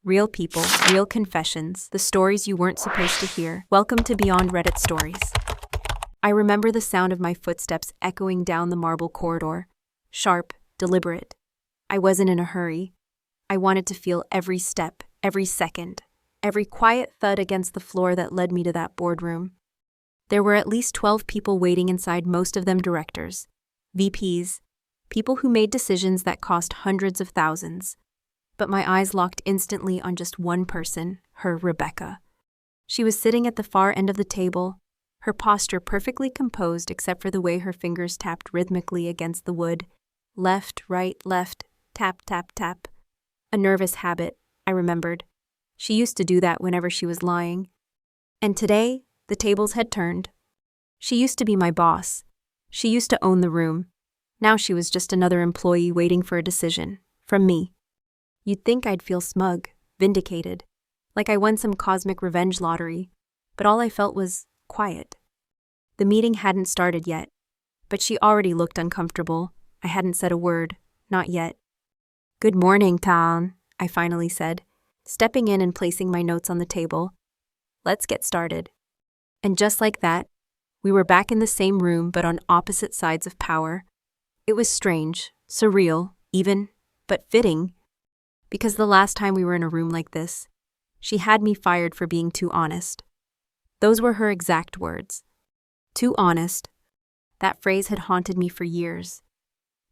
Real people, real confessions, the stories you weren't supposed to hear. Welcome to Beyond Reddit Stories. I remember the sound of my footsteps echoing down the marble corridor. Sharp, deliberate. I wasn't in a hurry. I wanted to feel every step, every second, every quiet thud against the floor that led me to that boardroom. There were at least 12 people waiting inside, most of them directors, VPs, people who made decisions that cost hundreds of thousands. But my eyes locked instantly on just one person, her Rebecca. She was sitting at the far end of the table, her posture perfectly composed except for the way her fingers tapped rhythmically against the wood. Left, right, left, tap, tap, tap. A nervous habit, I remembered. She used to do that whenever she was lying. And today, the tables had turned. She used to be my boss. She used to own the room. Now she was just another employee waiting for a decision, from me. You'd think I'd feel smug, vindicated, like I won some cosmic revenge lottery, but all I felt was quiet. The meeting hadn't started yet, but she already looked uncomfortable. I hadn't said a word, not yet. "Good morning, Tan," I finally said, stepping in and placing my notes on the table. "Let's get started." And just like that, we were back in the same room but on opposite sides of power. It was strange, surreal, even, but fitting. Because the last time we were in a room like this, she had me fired for being too honest. Those were her exact words. Too honest. That phrase had haunted me for years.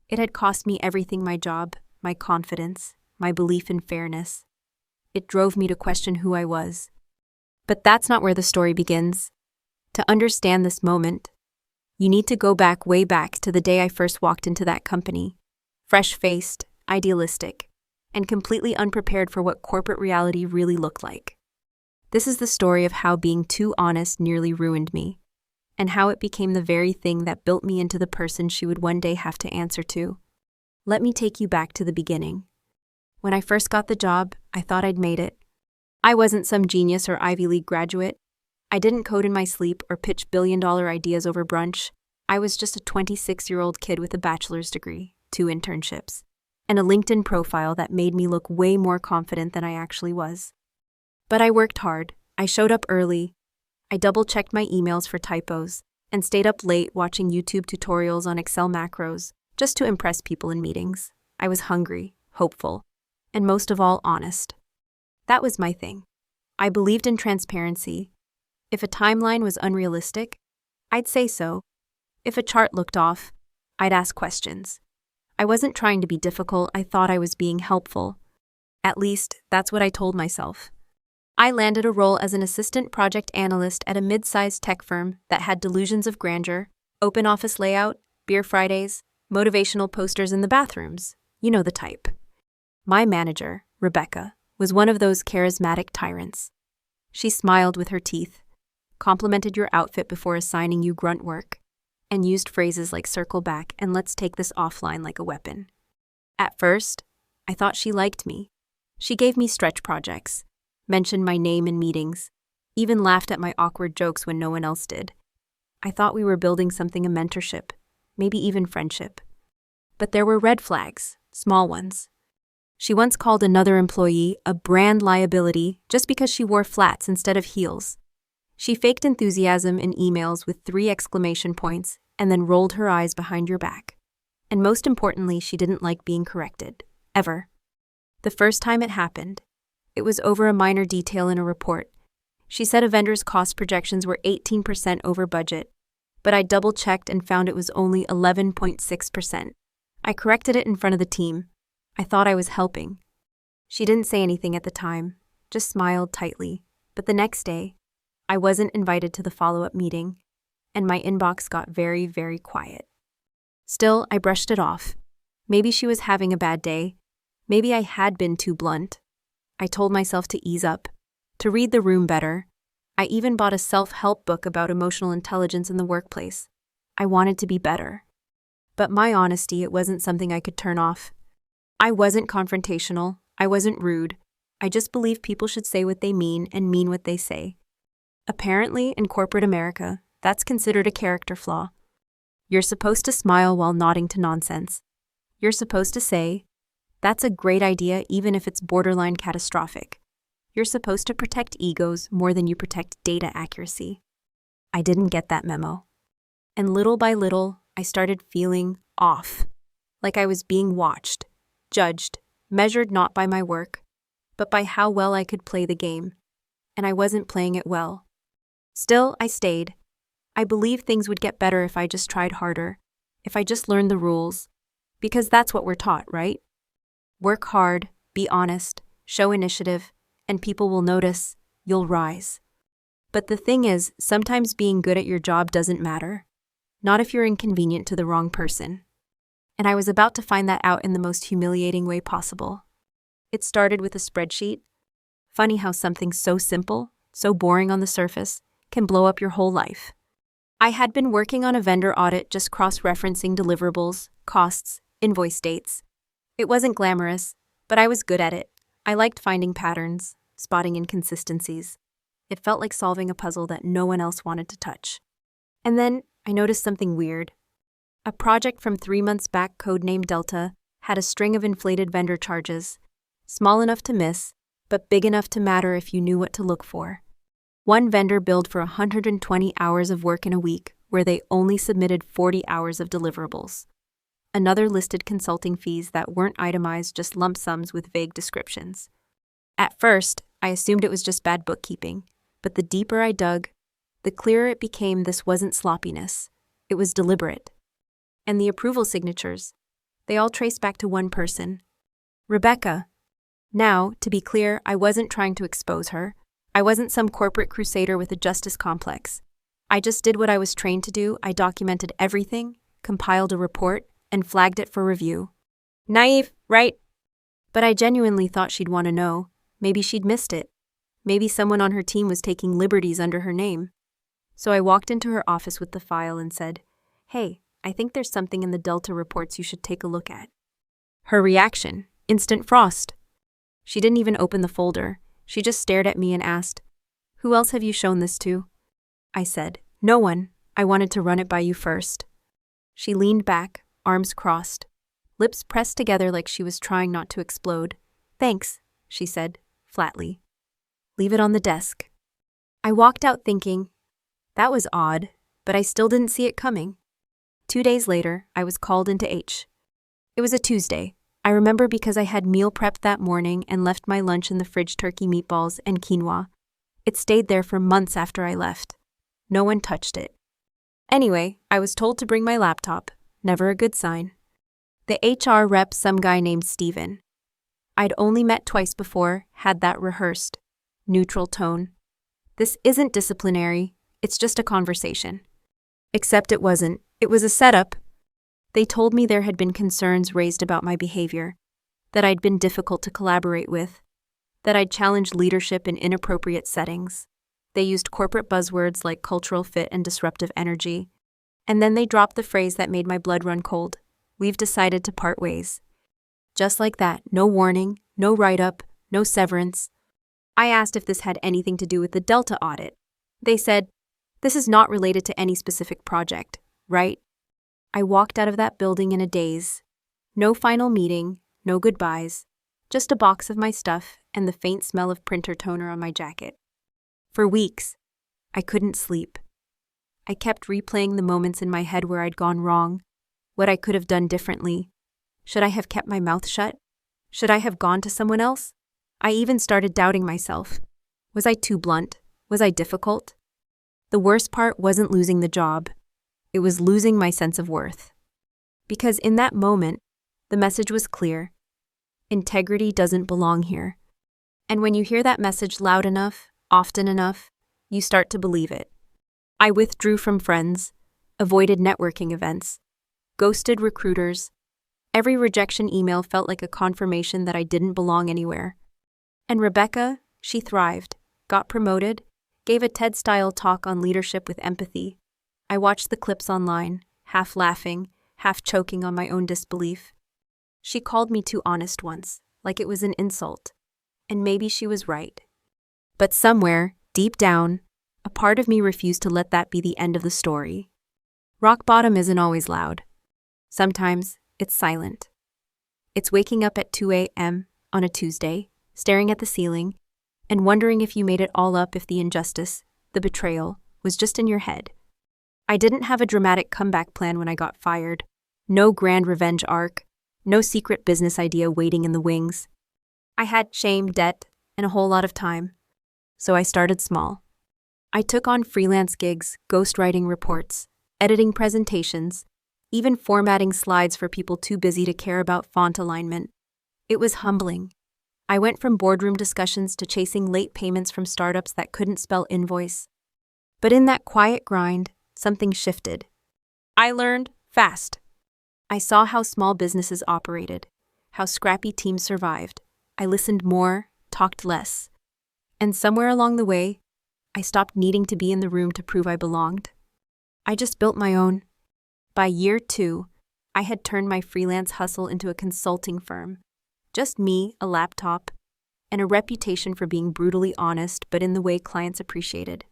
It had cost me everything: my job, my confidence, my belief in fairness. It drove me to question who I was. But that's not where the story begins. To understand this moment, you need to go back, way back, to the day I first walked into that company. Fresh-faced, idealistic, and completely unprepared for what corporate reality really looked like. This is the story of how being too honest nearly ruined me, and how it became the very thing that built me into the person she would one day have to answer to. Let me take you back to the beginning. When I first got the job, I thought I'd made it. I wasn't some genius or Ivy League graduate. I didn't code in my sleep or pitch billion-dollar ideas over brunch. I was just a 26-year-old kid with a bachelor's degree, 2 internships, and a LinkedIn profile that made me look way more confident than I actually was. But I worked hard. I showed up early. I double-checked my emails for typos and stayed up late watching YouTube tutorials on Excel macros just to impress people in meetings. I was hungry, hopeful, and most of all, honest. That was my thing. I believed in transparency. If a timeline was unrealistic, I'd say so. If a chart looked off, I'd ask questions. I wasn't trying to be difficult. I thought I was being helpful. At least, that's what I told myself. I landed a role as an assistant project analyst at a mid-sized tech firm that had delusions of grandeur, open office layout, beer Fridays, motivational posters in the bathrooms. You know the type. My manager, Rebecca, was one of those charismatic tyrants. She smiled with her teeth, complimented your outfit before assigning you grunt work, and used phrases like "circle back" and "let's take this offline" like a weapon. At first, I thought she liked me. She gave me stretch projects, mentioned my name in meetings, even laughed at my awkward jokes when no one else did. I thought we were building something, a mentorship, maybe even friendship. But there were red flags, small ones. She once called another employee a brand liability just because she wore flats instead of heels. She faked enthusiasm in emails with 3 exclamation points and then rolled her eyes behind your back. And most importantly, she didn't like being corrected, ever. The first time it happened, it was over a minor detail in a report. She said a vendor's cost projections were 18% over budget, but I double-checked and found it was only 11.6%. I corrected it in front of the team. I thought I was helping. She didn't say anything at the time, just smiled tightly. But the next day, I wasn't invited to the follow-up meeting, and my inbox got very, very quiet. Still, I brushed it off. Maybe she was having a bad day. Maybe I had been too blunt. I told myself to ease up, to read the room better. I even bought a self-help book about emotional intelligence in the workplace. I wanted to be better. But my honesty, it wasn't something I could turn off. I wasn't confrontational. I wasn't rude. I just believe people should say what they mean and mean what they say. Apparently, in corporate America, that's considered a character flaw. You're supposed to smile while nodding to nonsense. You're supposed to say, "That's a great idea," even if it's borderline catastrophic. You're supposed to protect egos more than you protect data accuracy. I didn't get that memo. And little by little, I started feeling off, like I was being watched, judged, measured not by my work, but by how well I could play the game. And I wasn't playing it well. Still, I stayed. I believed things would get better if I just tried harder, if I just learned the rules, because that's what we're taught, right? Work hard, be honest, show initiative, and people will notice, you'll rise. But the thing is, sometimes being good at your job doesn't matter. Not if you're inconvenient to the wrong person. And I was about to find that out in the most humiliating way possible. It started with a spreadsheet. Funny how something so simple, so boring on the surface, can blow up your whole life. I had been working on a vendor audit, just cross-referencing deliverables, costs, invoice dates. It wasn't glamorous, but I was good at it. I liked finding patterns, spotting inconsistencies. It felt like solving a puzzle that no one else wanted to touch. And then I noticed something weird. A project from 3 months back, codenamed Delta, had a string of inflated vendor charges, small enough to miss, but big enough to matter if you knew what to look for. One vendor billed for 120 hours of work in a week, where they only submitted 40 hours of deliverables. Another listed consulting fees that weren't itemized, just lump sums with vague descriptions. At first, I assumed it was just bad bookkeeping, but the deeper I dug, the clearer it became this wasn't sloppiness. It was deliberate. And the approval signatures, they all traced back to one person, Rebecca. Now, to be clear, I wasn't trying to expose her. I wasn't some corporate crusader with a justice complex. I just did what I was trained to do. I documented everything, compiled a report, and flagged it for review. Naive, right? But I genuinely thought she'd want to know. Maybe she'd missed it. Maybe someone on her team was taking liberties under her name. So I walked into her office with the file and said, "Hey, I think there's something in the Delta reports you should take a look at." Her reaction, instant frost. She didn't even open the folder. She just stared at me and asked, "Who else have you shown this to?" I said, "No one. I wanted to run it by you first." She leaned back, arms crossed, lips pressed together like she was trying not to explode. "Thanks," she said, flatly. "Leave it on the desk." I walked out thinking, that was odd, but I still didn't see it coming. 2 days later, I was called into H. It was a Tuesday. I remember because I had meal prepped that morning and left my lunch in the fridge, turkey meatballs and quinoa. It stayed there for months after I left. No one touched it. Anyway, I was told to bring my laptop. Never a good sign. The HR rep, some guy named Steven. I'd only met twice before, had that rehearsed. Neutral tone. This isn't disciplinary, it's just a conversation. Except it wasn't. It was a setup. They told me there had been concerns raised about my behavior, that I'd been difficult to collaborate with, that I'd challenged leadership in inappropriate settings. They used corporate buzzwords like cultural fit and disruptive energy. And then they dropped the phrase that made my blood run cold. "We've decided to part ways." Just like that, no warning, no write-up, no severance. I asked if this had anything to do with the Delta audit. They said, "This is not related to any specific project, right?" I walked out of that building in a daze. No final meeting, no goodbyes, just a box of my stuff and the faint smell of printer toner on my jacket. For weeks, I couldn't sleep. I kept replaying the moments in my head where I'd gone wrong, what I could have done differently. Should I have kept my mouth shut? Should I have gone to someone else? I even started doubting myself. Was I too blunt? Was I difficult? The worst part wasn't losing the job. It was losing my sense of worth. Because in that moment, the message was clear. Integrity doesn't belong here. And when you hear that message loud enough, often enough, you start to believe it. I withdrew from friends, avoided networking events, ghosted recruiters. Every rejection email felt like a confirmation that I didn't belong anywhere. And Rebecca, she thrived, got promoted, gave a TED-style talk on leadership with empathy. I watched the clips online, half laughing, half choking on my own disbelief. She called me too honest once, like it was an insult. And maybe she was right. But somewhere, deep down, a part of me refused to let that be the end of the story. Rock bottom isn't always loud. Sometimes, it's silent. It's waking up at 2 a.m. on a Tuesday, staring at the ceiling, and wondering if you made it all up if the injustice, the betrayal, was just in your head. I didn't have a dramatic comeback plan when I got fired. No grand revenge arc. No secret business idea waiting in the wings. I had shame, debt, and a whole lot of time. So I started small. I took on freelance gigs, ghostwriting reports, editing presentations, even formatting slides for people too busy to care about font alignment. It was humbling. I went from boardroom discussions to chasing late payments from startups that couldn't spell invoice. But in that quiet grind, something shifted. I learned fast. I saw how small businesses operated, how scrappy teams survived. I listened more, talked less. And somewhere along the way, I stopped needing to be in the room to prove I belonged. I just built my own. By year 2, I had turned my freelance hustle into a consulting firm. Just me, a laptop, and a reputation for being brutally honest, but in the way clients appreciated.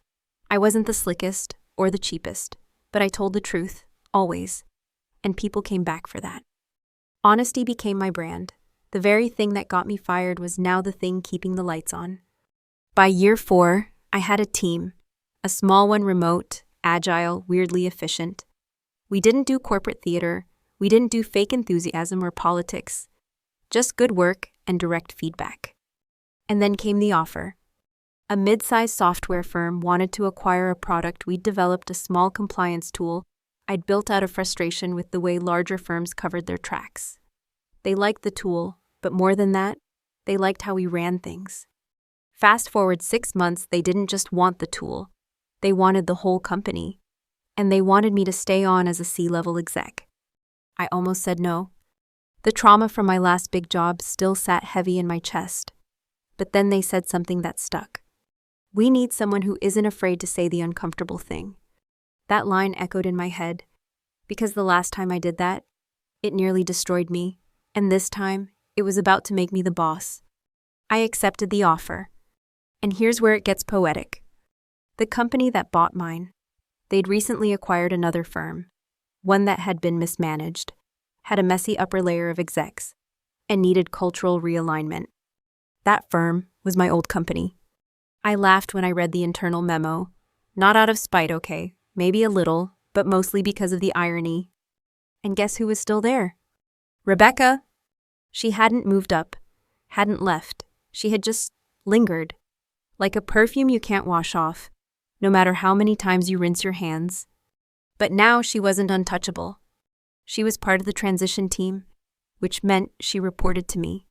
I wasn't the slickest or the cheapest, but I told the truth, always, and people came back for that. Honesty became my brand. The very thing that got me fired was now the thing keeping the lights on. By year 4, I had a team, a small one, remote, agile, weirdly efficient. We didn't do corporate theater, we didn't do fake enthusiasm or politics, just good work and direct feedback. And then came the offer. A mid-sized software firm wanted to acquire a product we'd developed, a small compliance tool I'd built out of frustration with the way larger firms covered their tracks. They liked the tool, but more than that, they liked how we ran things. Fast forward 6 months, they didn't just want the tool. They wanted the whole company. And they wanted me to stay on as a C-level exec. I almost said no. The trauma from my last big job still sat heavy in my chest. But then they said something that stuck. We need someone who isn't afraid to say the uncomfortable thing. That line echoed in my head, because the last time I did that, it nearly destroyed me, and this time, it was about to make me the boss. I accepted the offer. And here's where it gets poetic. The company that bought mine, they'd recently acquired another firm, one that had been mismanaged, had a messy upper layer of execs, and needed cultural realignment. That firm was my old company. I laughed when I read the internal memo, not out of spite, okay, maybe a little, but mostly because of the irony. And guess who was still there? Rebecca. She hadn't moved up, hadn't left. She had just lingered, like a perfume you can't wash off, no matter how many times you rinse your hands. But now she wasn't untouchable. She was part of the transition team, which meant she reported to me.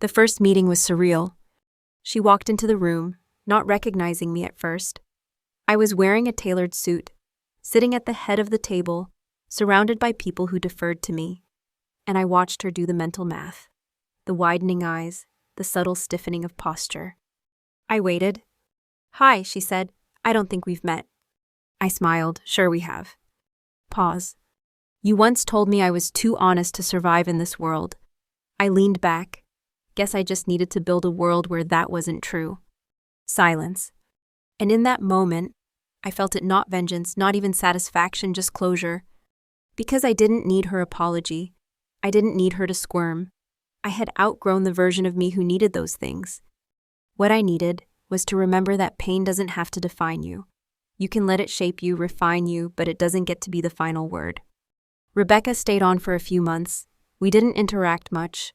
The first meeting was surreal. She walked into the room, not recognizing me at first. I was wearing a tailored suit, sitting at the head of the table, surrounded by people who deferred to me. And I watched her do the mental math, the widening eyes, the subtle stiffening of posture. I waited. "Hi," she said. "I don't think we've met." I smiled. "Sure we have." Pause. "You once told me I was too honest to survive in this world." I leaned back. Guess I just needed to build a world where that wasn't true. Silence. And in that moment, I felt it, not vengeance, not even satisfaction, just closure. Because I didn't need her apology. I didn't need her to squirm. I had outgrown the version of me who needed those things. What I needed was to remember that pain doesn't have to define you. You can let it shape you, refine you, but it doesn't get to be the final word. Rebecca stayed on for a few months. We didn't interact much.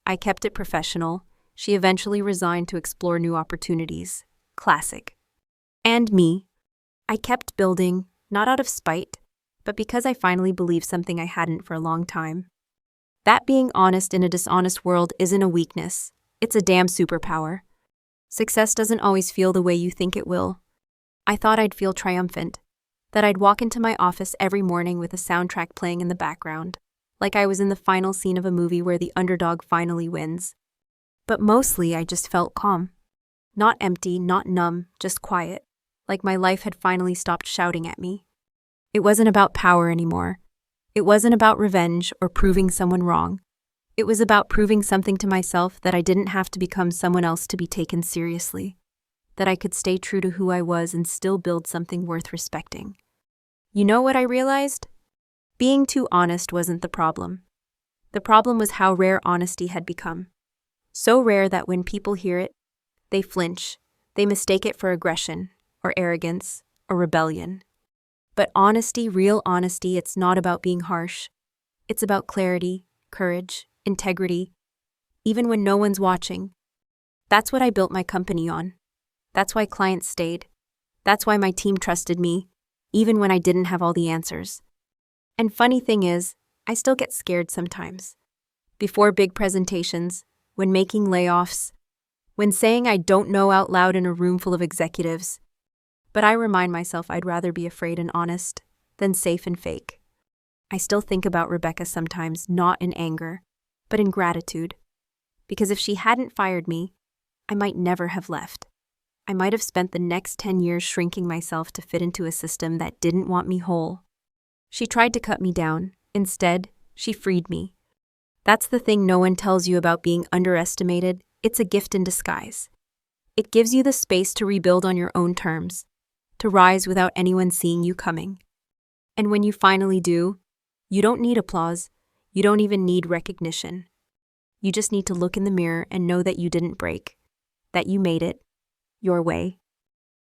I kept it professional. She eventually resigned to explore new opportunities. Classic. And me. I kept building, not out of spite, but because I finally believed something I hadn't for a long time. That being honest in a dishonest world isn't a weakness. It's a damn superpower. Success doesn't always feel the way you think it will. I thought I'd feel triumphant, that I'd walk into my office every morning with a soundtrack playing in the background, like I was in the final scene of a movie where the underdog finally wins. But mostly I just felt calm. Not empty, not numb, just quiet, like my life had finally stopped shouting at me. It wasn't about power anymore. It wasn't about revenge or proving someone wrong. It was about proving something to myself, that I didn't have to become someone else to be taken seriously, that I could stay true to who I was and still build something worth respecting. You know what I realized? Being too honest wasn't the problem. The problem was how rare honesty had become. So rare that when people hear it, They flinch. They mistake it for aggression, or arrogance, or rebellion. But honesty, real honesty, it's not about being harsh. It's about clarity, courage, integrity, even when no one's watching. That's what I built my company on. That's why clients stayed. That's why my team trusted me, even when I didn't have all the answers. And funny thing is, I still get scared sometimes. Before big presentations, when making layoffs, when saying I don't know out loud in a room full of executives. But I remind myself I'd rather be afraid and honest than safe and fake. I still think about Rebecca sometimes, not in anger, but in gratitude. Because if she hadn't fired me, I might never have left. I might have spent the next 10 years shrinking myself to fit into a system that didn't want me whole. She tried to cut me down. Instead, she freed me. That's the thing no one tells you about being underestimated. It's a gift in disguise. It gives you the space to rebuild on your own terms, to rise without anyone seeing you coming. And when you finally do, you don't need applause. You don't even need recognition. You just need to look in the mirror and know that you didn't break, that you made it your way.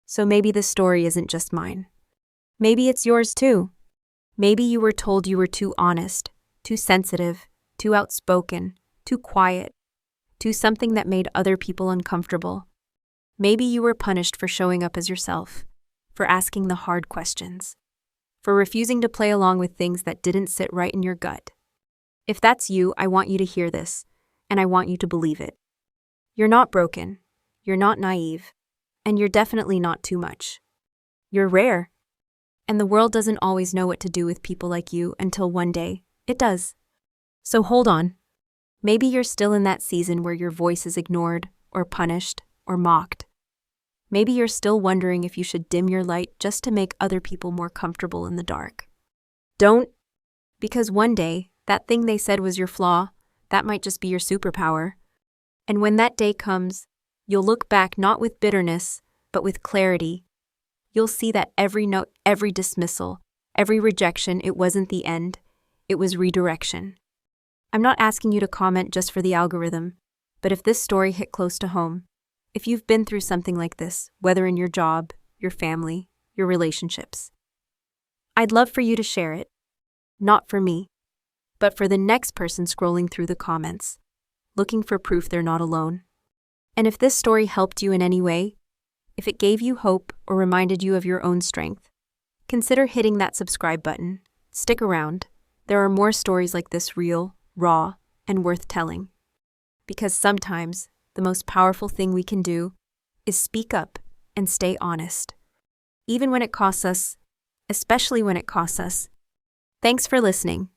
So maybe this story isn't just mine. Maybe it's yours too. Maybe you were told you were too honest, too sensitive, too outspoken, too quiet, too something that made other people uncomfortable. Maybe you were punished for showing up as yourself, for asking the hard questions, for refusing to play along with things that didn't sit right in your gut. If that's you, I want you to hear this, and I want you to believe it. You're not broken, you're not naive, and you're definitely not too much. You're rare, and the world doesn't always know what to do with people like you until one day it does. So hold on. Maybe you're still in that season where your voice is ignored, or punished, or mocked. Maybe you're still wondering if you should dim your light just to make other people more comfortable in the dark. Don't, because one day, that thing they said was your flaw, that might just be your superpower. And when that day comes, you'll look back not with bitterness, but with clarity. You'll see that every note, every dismissal, every rejection, it wasn't the end, it was redirection. I'm not asking you to comment just for the algorithm, but if this story hit close to home, if you've been through something like this, whether in your job, your family, your relationships, I'd love for you to share it. Not for me, but for the next person scrolling through the comments, looking for proof they're not alone. And if this story helped you in any way, if it gave you hope or reminded you of your own strength, consider hitting that subscribe button. Stick around. There are more stories like this, real, raw, and worth telling. Because sometimes, the most powerful thing we can do is speak up and stay honest. Even when it costs us, especially when it costs us. Thanks for listening.